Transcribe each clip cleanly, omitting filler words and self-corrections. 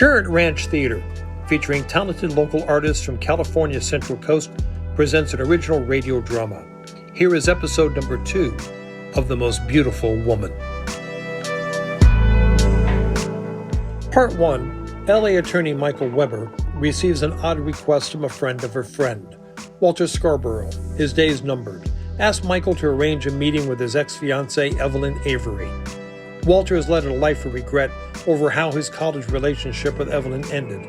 Sherritt Ranch Theater, featuring talented local artists from California's Central Coast, presents an original radio drama. Here is episode number 2 of The Most Beautiful Woman. Part 1, LA attorney Michael Weber receives an odd request from a friend of her friend, Walter Scarbourgh, his days numbered, asks Michael to arrange a meeting with his ex-fiancée Evelyn Avery. Walter has led a life of regret over how his college relationship with Evelyn ended.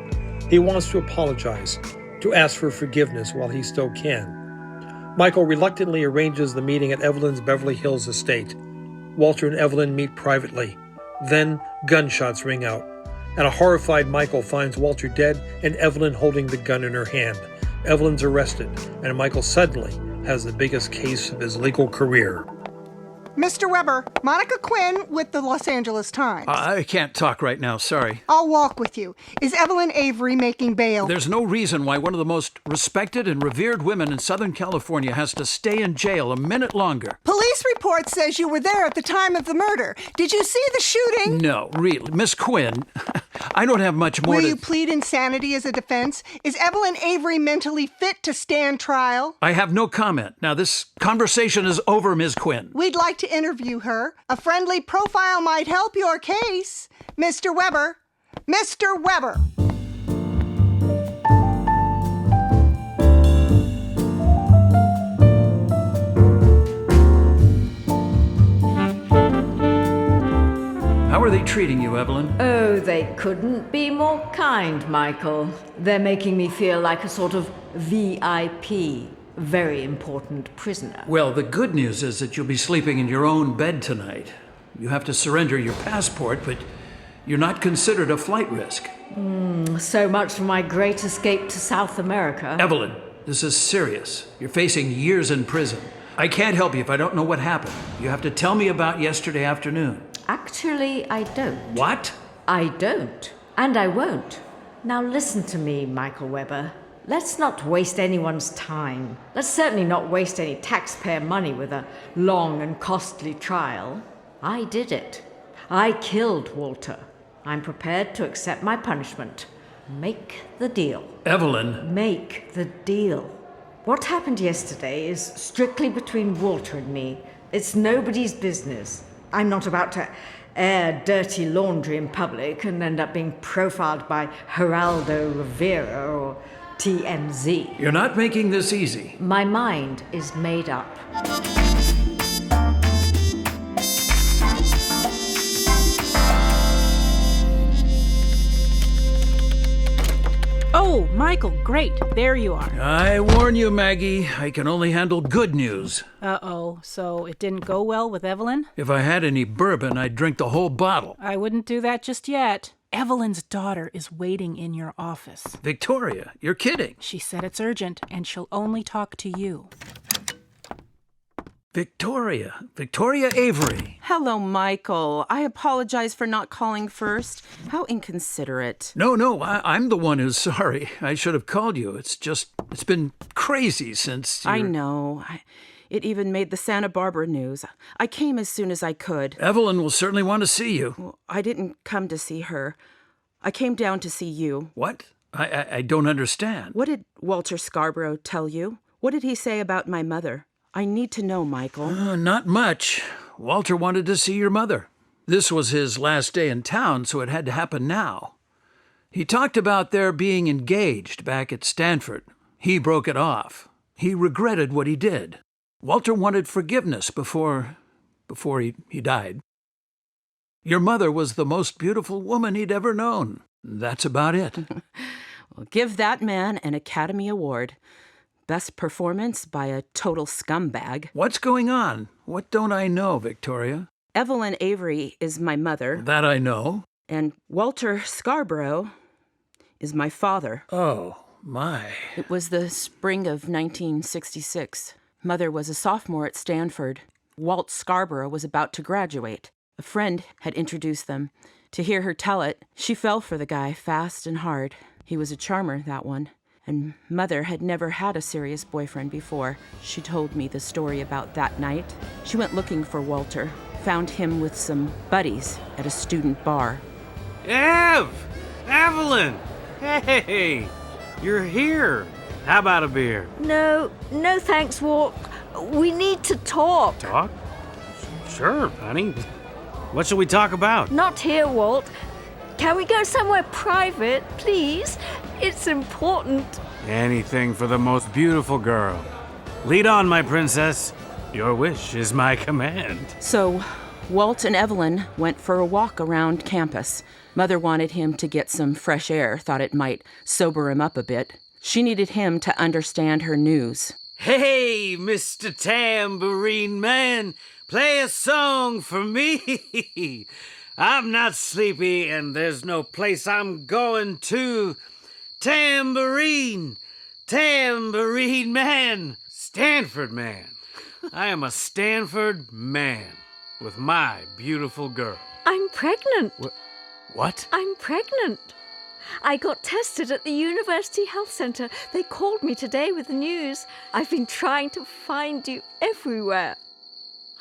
He wants to apologize, to ask for forgiveness while he still can. Michael reluctantly arranges the meeting at Evelyn's Beverly Hills estate. Walter and Evelyn meet privately. Then gunshots ring out, and a horrified Michael finds Walter dead and Evelyn holding the gun in her hand. Evelyn's arrested, and Michael suddenly has the biggest case of his legal career. Mr. Weber, Monica Quinn with the Los Angeles Times. I can't talk right now, sorry. I'll walk with you. Is Evelyn Avery making bail? There's no reason why one of the most respected and revered women in Southern California has to stay in jail a minute longer. Police report says you were there at the time of the murder. Did you see the shooting? No, really. Miss Quinn, I don't have much more Will you plead insanity as a defense? Is Evelyn Avery mentally fit to stand trial? I have no comment. Now, this conversation is over, Ms. Quinn. We'd like to interview her. A friendly profile might help your case. Mr. Weber. Mr. Weber. How are they treating you, Evelyn? Oh, they couldn't be more kind, Michael. They're making me feel like a sort of VIP. Very important prisoner. Well, the good news is that you'll be sleeping in your own bed tonight. You have to surrender your passport, but you're not considered a flight risk. So much for my great escape to South America. Evelyn, this is serious. You're facing years in prison. I can't help you if I don't know what happened. You have to tell me about yesterday afternoon. Actually, I don't. What? I don't. And I won't. Now listen to me, Michael Weber. Let's not waste anyone's time. Let's certainly not waste any taxpayer money with a long and costly trial. I did it. I killed Walter. I'm prepared to accept my punishment. Make the deal. Evelyn. Make the deal. What happened yesterday is strictly between Walter and me. It's nobody's business. I'm not about to air dirty laundry in public and end up being profiled by Geraldo Rivera or TMZ. You're not making this easy. My mind is made up. Oh, Michael, great. There you are. I warn you, Maggie, I can only handle good news. Uh-oh, so it didn't go well with Evelyn? If I had any bourbon, I'd drink the whole bottle. I wouldn't do that just yet. Evelyn's daughter is waiting in your office. Victoria, you're kidding. She said it's urgent, and she'll only talk to you. Victoria Avery. Hello, Michael. I apologize for not calling first. How inconsiderate. No, I'm the one who's sorry. I should have called you. It's been crazy since I know. It even made the Santa Barbara news. I came as soon as I could. Evelyn will certainly want to see you. Well, I didn't come to see her. I came down to see you. What? I don't understand. What did Walter Scarbourgh tell you? What did he say about my mother? I need to know, Michael. Not much. Walter wanted to see your mother. This was his last day in town, so it had to happen now. He talked about their being engaged back at Stanford. He broke it off. He regretted what he did. Walter wanted forgiveness before he died. Your mother was the most beautiful woman he'd ever known. That's about it. Well, give that man an Academy Award. Best performance by a total scumbag. What's going on? What don't I know, Victoria? Evelyn Avery is my mother. That I know. And Walter Scarbourgh is my father. Oh, my. It was the spring of 1966. Mother was a sophomore at Stanford. Walt Scarbourgh was about to graduate. A friend had introduced them. To hear her tell it, she fell for the guy fast and hard. He was a charmer, that one. And Mother had never had a serious boyfriend before. She told me the story about that night. She went looking for Walter, found him with some buddies at a student bar. Ev! Evelyn! Hey, you're here. How about a beer? No thanks, Walt. We need to talk. Talk? Sure, honey. What shall we talk about? Not here, Walt. Can we go somewhere private, please? It's important. Anything for the most beautiful girl. Lead on, my princess. Your wish is my command. So, Walt and Evelyn went for a walk around campus. Mother wanted him to get some fresh air, thought it might sober him up a bit. She needed him to understand her news. Hey, Mr. Tambourine Man, play a song for me. I'm not sleepy and there's no place I'm going to. Tambourine, Tambourine Man, Stanford Man. I am a Stanford man with my beautiful girl. I'm pregnant. What? I'm pregnant. I got tested at the University Health Center. They called me today with the news. I've been trying to find you everywhere.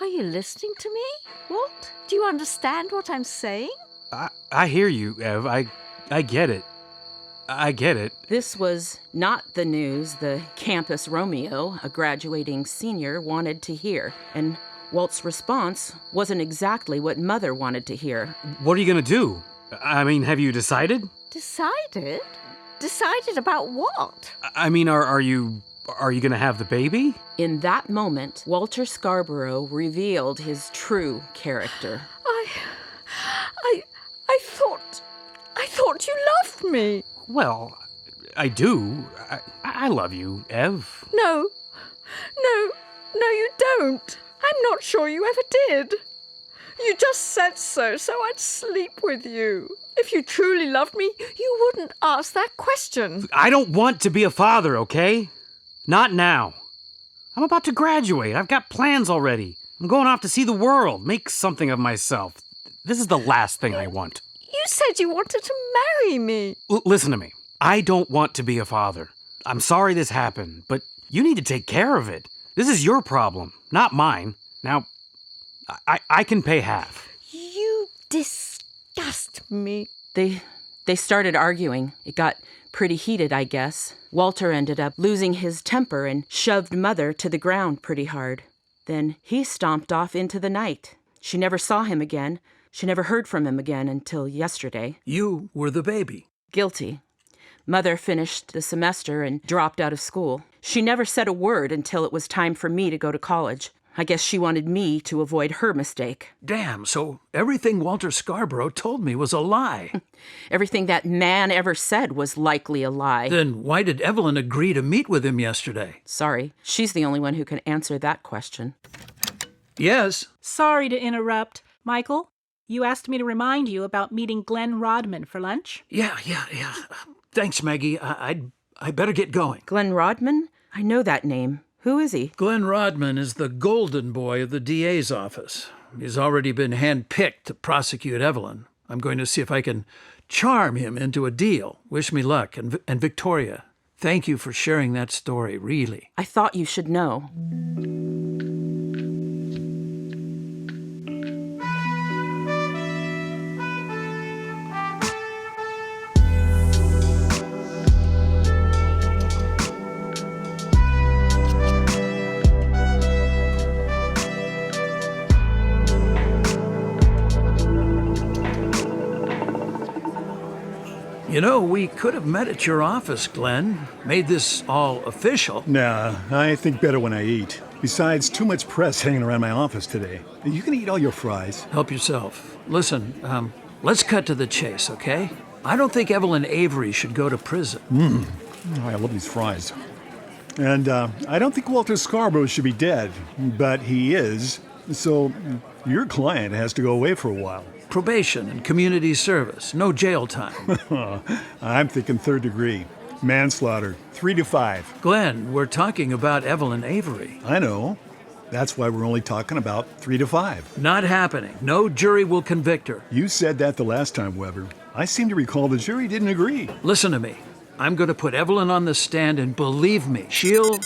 Are you listening to me? What? Do you understand what I'm saying? I hear you, Ev. I get it. I get it. This was not the news the campus Romeo, a graduating senior, wanted to hear, and Walt's response wasn't exactly what Mother wanted to hear. What are you gonna do? I mean, have you decided? Decided? Decided about what? I mean, are you gonna have the baby? In that moment, Walter Scarbourgh revealed his true character. I thought you loved me. Well, I do. I love you, Ev. No, you don't. I'm not sure you ever did. You just said so I'd sleep with you. If you truly loved me, you wouldn't ask that question. I don't want to be a father, okay? Not now. I'm about to graduate. I've got plans already. I'm going off to see the world, make something of myself. This is the last thing I want. You said you wanted to marry me. Listen to me. I don't want to be a father. I'm sorry this happened, but you need to take care of it. This is your problem, not mine. Now, I can pay half. You disgust me. They started arguing. It got pretty heated, I guess. Walter ended up losing his temper and shoved Mother to the ground pretty hard. Then he stomped off into the night. She never saw him again. She never heard from him again until yesterday. You were the baby. Guilty. Mother finished the semester and dropped out of school. She never said a word until it was time for me to go to college. I guess she wanted me to avoid her mistake. Damn, so everything Walter Scarbourgh told me was a lie. Everything that man ever said was likely a lie. Then why did Evelyn agree to meet with him yesterday? Sorry, she's the only one who can answer that question. Yes. Sorry to interrupt. Michael, you asked me to remind you about meeting Glenn Rodman for lunch. Yeah. Thanks, Maggie. I better get going. Glenn Rodman? I know that name. Who is he? Glenn Rodman is the golden boy of the DA's office. He's already been handpicked to prosecute Evelyn. I'm going to see if I can charm him into a deal. Wish me luck. And Victoria, thank you for sharing that story, really. I thought you should know. You know, we could have met at your office, Glenn. Made this all official. Nah, I think better when I eat. Besides, too much press hanging around my office today. You can eat all your fries. Help yourself. Listen, let's cut to the chase, okay? I don't think Evelyn Avery should go to prison. Oh, I love these fries. And I don't think Walter Scarbourgh should be dead, but he is. So your client has to go away for a while. Probation and community service. No jail time. I'm thinking 3rd degree. Manslaughter, 3 to 5. Glenn, we're talking about Evelyn Avery. I know. That's why we're only talking about 3 to 5. Not happening. No jury will convict her. You said that the last time, Weber. I seem to recall the jury didn't agree. Listen to me. I'm going to put Evelyn on the stand, and believe me, she'll...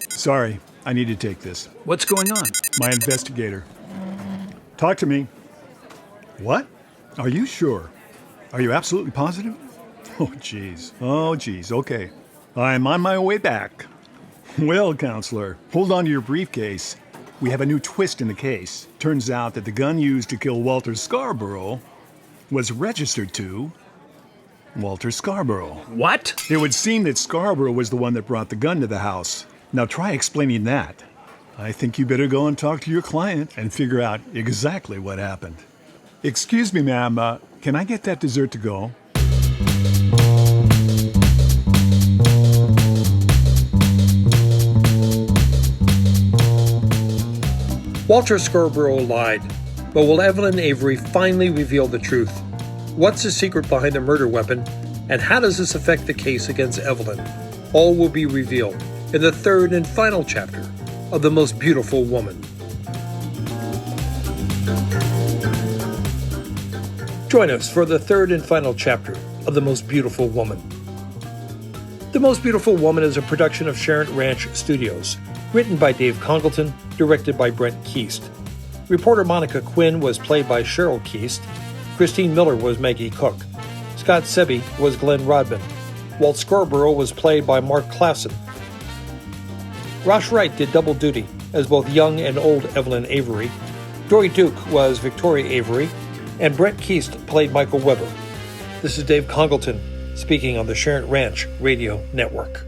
Sorry, I need to take this. What's going on? My investigator. Talk to me. What? Are you sure? Are you absolutely positive? Oh, jeez. Okay. I'm on my way back. Well, counselor, hold on to your briefcase. We have a new twist in the case. Turns out that the gun used to kill Walter Scarbourgh was registered to Walter Scarbourgh. What? It would seem that Scarbourgh was the one that brought the gun to the house. Now try explaining that. I think you better go and talk to your client and figure out exactly what happened. Excuse me, ma'am. Can I get that dessert to go? Walter Scarbourgh lied, but will Evelyn and Avery finally reveal the truth? What's the secret behind the murder weapon, and how does this affect the case against Evelyn? All will be revealed in the third and final chapter of The Most Beautiful Woman. Join us for the third and final chapter of The Most Beautiful Woman. The Most Beautiful Woman is a production of Sharon Ranch Studios, written by Dave Congalton, directed by Brent Keast. Reporter Monica Quinn was played by Cheryl Keast. Christine Miller was Maggie Cook. Scott Sebby was Glenn Rodman. Walt Scarbourgh was played by Mark Klassen. Rosh Wright did double duty as both young and old Evelyn Avery. Dori Duke was Victoria Avery, and Brent Keast played Michael Weber. This is Dave Congalton speaking on the Sharon Ranch Radio Network.